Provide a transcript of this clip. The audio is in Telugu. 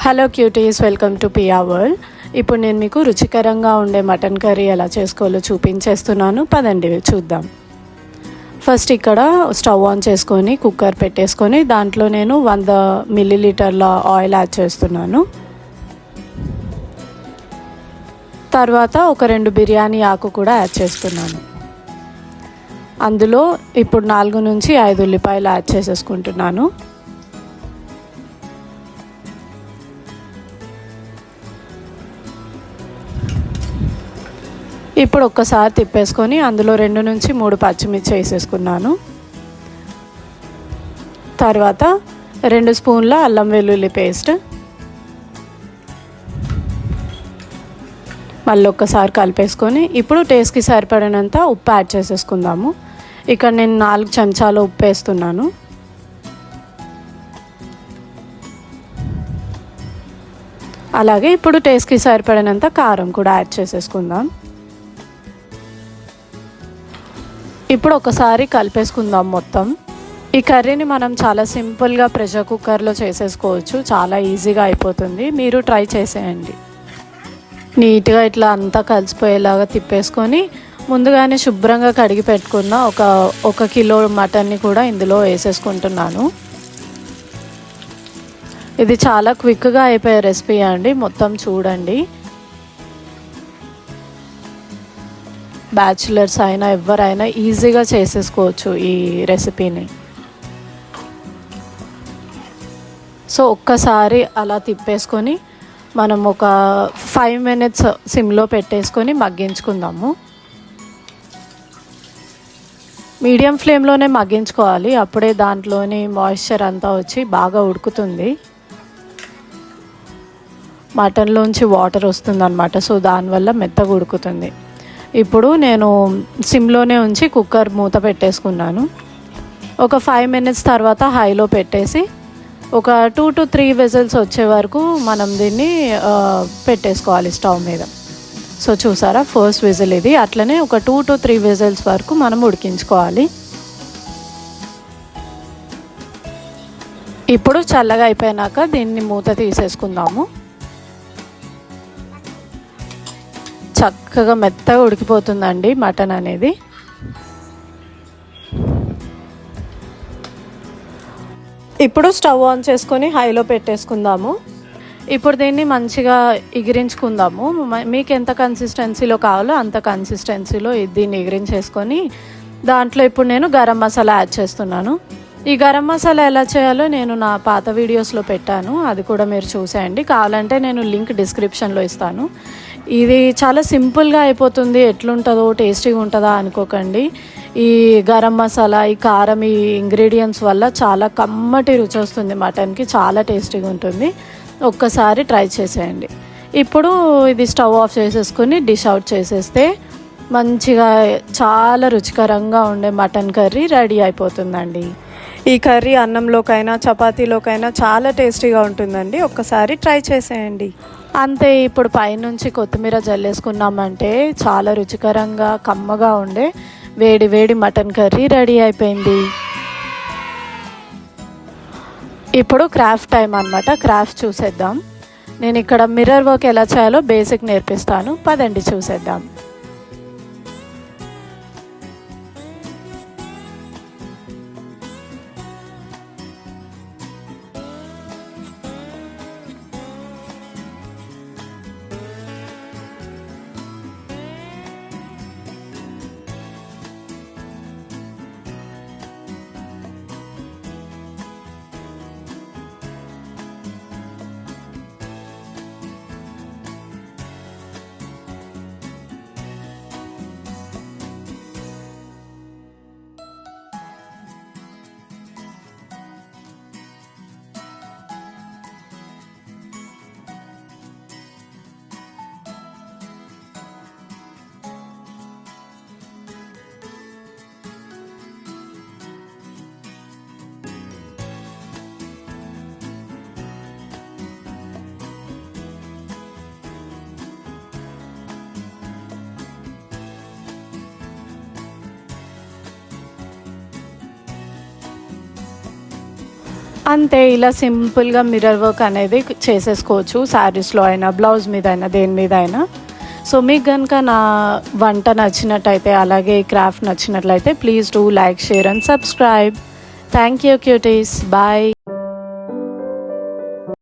Hello cuties, welcome to Pia world. ఇప్పుడు నేను మీకు రుచికరంగా ఉండే మటన్ కర్రీ ఎలా చేసుకోవాలో చూపించేస్తున్నాను. పదండి చూద్దాం. ఫస్ట్ ఇక్కడ స్టవ్ ఆన్ చేసుకొని కుక్కర్ పెట్టేసుకొని దాంట్లో నేను 100 మిల్లీలీటర్ల ఆయిల్ యాడ్ చేస్తున్నాను. తర్వాత ఒక 2 బిర్యానీ ఆకు కూడా యాడ్ చేస్తున్నాను. అందులో ఇప్పుడు 4 నుంచి 5 ఉల్లిపాయలు యాడ్ చేసేసుకుంటున్నాను. ఇప్పుడు ఒక్కసారి తిప్పేసుకొని అందులో 2 నుంచి 3 పచ్చిమిర్చి వేసేసుకున్నాను. తర్వాత 2 స్పూన్ల అల్లం వెల్లుల్లి పేస్ట్, మళ్ళీ ఒక్కసారి కలిపేసుకొని ఇప్పుడు టేస్ట్కి సరిపడినంత ఉప్పు యాడ్ చేసేసుకుందాము. ఇక్కడ నేను 4 చెంచాల ఉప్పు వేస్తున్నాను. అలాగే ఇప్పుడు టేస్ట్కి సరిపడినంత కారం కూడా యాడ్ చేసేసుకుందాం. ఇప్పుడు ఒకసారి కలిపేసుకుందాం మొత్తం. ఈ కర్రీని మనం చాలా సింపుల్గా ప్రెషర్ కుక్కర్లో చేసేసుకోవచ్చు. చాలా ఈజీగా అయిపోతుంది. మీరు ట్రై చేసేయండి. నీట్గా ఇట్లా అంతా కలిసిపోయేలాగా తిప్పేసుకొని ముందుగానే శుభ్రంగా కడిగి పెట్టుకున్న ఒక కిలో మటన్ని కూడా ఇందులో వేసేసుకుంటున్నాను. ఇది చాలా క్విక్గా అయిపోయే రెసిపీ అండి. మొత్తం చూడండి. బ్యాచిలర్స్ అయినా ఎవరైనా ఈజీగా చేసేసుకోవచ్చు ఈ రెసిపీని. సో ఒక్కసారి అలా తిప్పేసుకొని మనం ఒక 5 మినిట్స్ సిమ్లో పెట్టేసుకొని మగ్గించుకుందాము. మీడియం ఫ్లేమ్లోనే మగ్గించుకోవాలి. అప్పుడే దాంట్లోని మాయిశ్చర్ అంతా వచ్చి బాగా ఉడుకుతుంది. మటన్లోంచి వాటర్ వస్తుందన్నమాట. సో దానివల్ల మెత్తగా ఉడుకుతుంది. ఇప్పుడు నేను సిమ్లోనే ఉంచి కుక్కర్ మూత పెట్టేసుకున్నాను. ఒక 5 మినిట్స్ తర్వాత హైలో పెట్టేసి ఒక 2 to 3 విజిల్స్ వచ్చే వరకు మనం దీన్ని పెట్టేసుకోవాలి స్టవ్ మీద. సో చూసారా, ఫస్ట్ విజిల్ ఇది. అట్లనే ఒక 2 to 3 విజిల్స్ వరకు మనం ఉడికించుకోవాలి. ఇప్పుడు చల్లగా అయిపోయినాక దీన్ని మూత తీసేసుకుందాము. చక్కగా మెత్తగా ఉడికిపోతుందండి మటన్ అనేది. ఇప్పుడు స్టవ్ ఆన్ చేసుకొని హైలో పెట్టేసుకుందాము. ఇప్పుడు దీన్ని మంచిగా ఎగిరించుకుందాము. మీకు ఎంత కన్సిస్టెన్సీలో కావాలో అంత కన్సిస్టెన్సీలో దీన్ని ఎగిరించేసుకొని దాంట్లో ఇప్పుడు నేను గరం మసాలా యాడ్ చేస్తున్నాను. ఈ గరం మసాలా ఎలా చేయాలో నేను నా పాత వీడియోస్లో పెట్టాను. అది కూడా మీరు చూసేయండి. కావాలంటే నేను లింక్ డిస్క్రిప్షన్లో ఇస్తాను. ఇది చాలా సింపుల్గా అయిపోతుంది. ఎట్లుంటుందో, టేస్టీగా ఉంటుందా అనుకోకండి. ఈ గరం మసాలా, ఈ కారం, ఈ ఇంగ్రీడియంట్స్ వల్ల చాలా కమ్మటి రుచి వస్తుంది మటన్కి. చాలా టేస్టీగా ఉంటుంది. ఒక్కసారి ట్రై చేసేయండి. ఇప్పుడు ఇది స్టవ్ ఆఫ్ చేసేసుకొని డిష్ అవుట్ చేసేస్తే మంచిగా చాలా రుచికరంగా ఉండే మటన్ కర్రీ రెడీ అయిపోతుందండి. ఈ కర్రీ అన్నంలోకైనా చపాతీలోకైనా చాలా టేస్టీగా ఉంటుందండి. ఒక్కసారి ట్రై చేసేయండి. అంతే. ఇప్పుడు పైనుంచి కొత్తిమీర జల్లేసుకున్నామంటే చాలా రుచికరంగా కమ్మగా ఉండే వేడి వేడి మటన్ కర్రీ రెడీ అయిపోయింది. ఇప్పుడు క్రాఫ్ట్ టైం అన్నమాట. క్రాఫ్ట్ చూసేద్దాం. నేను ఇక్కడ మిర్రర్ వర్క్ ఎలా చేయాలో బేసిక్ నేర్పిస్తాను. పదండి చూసేద్దాం. అంతే, ఇలా సింపుల్గా మిర్రర్ వర్క్ అనేది చేసేసుకోవచ్చు, శారీస్లో అయినా బ్లౌజ్ మీద అయినా దేని మీద అయినా. సో మీకు కనుక నా వంట నచ్చినట్టయితే, అలాగే ఈ క్రాఫ్ట్ నచ్చినట్లయితే, please do like, share and subscribe. Thank you cuties, bye.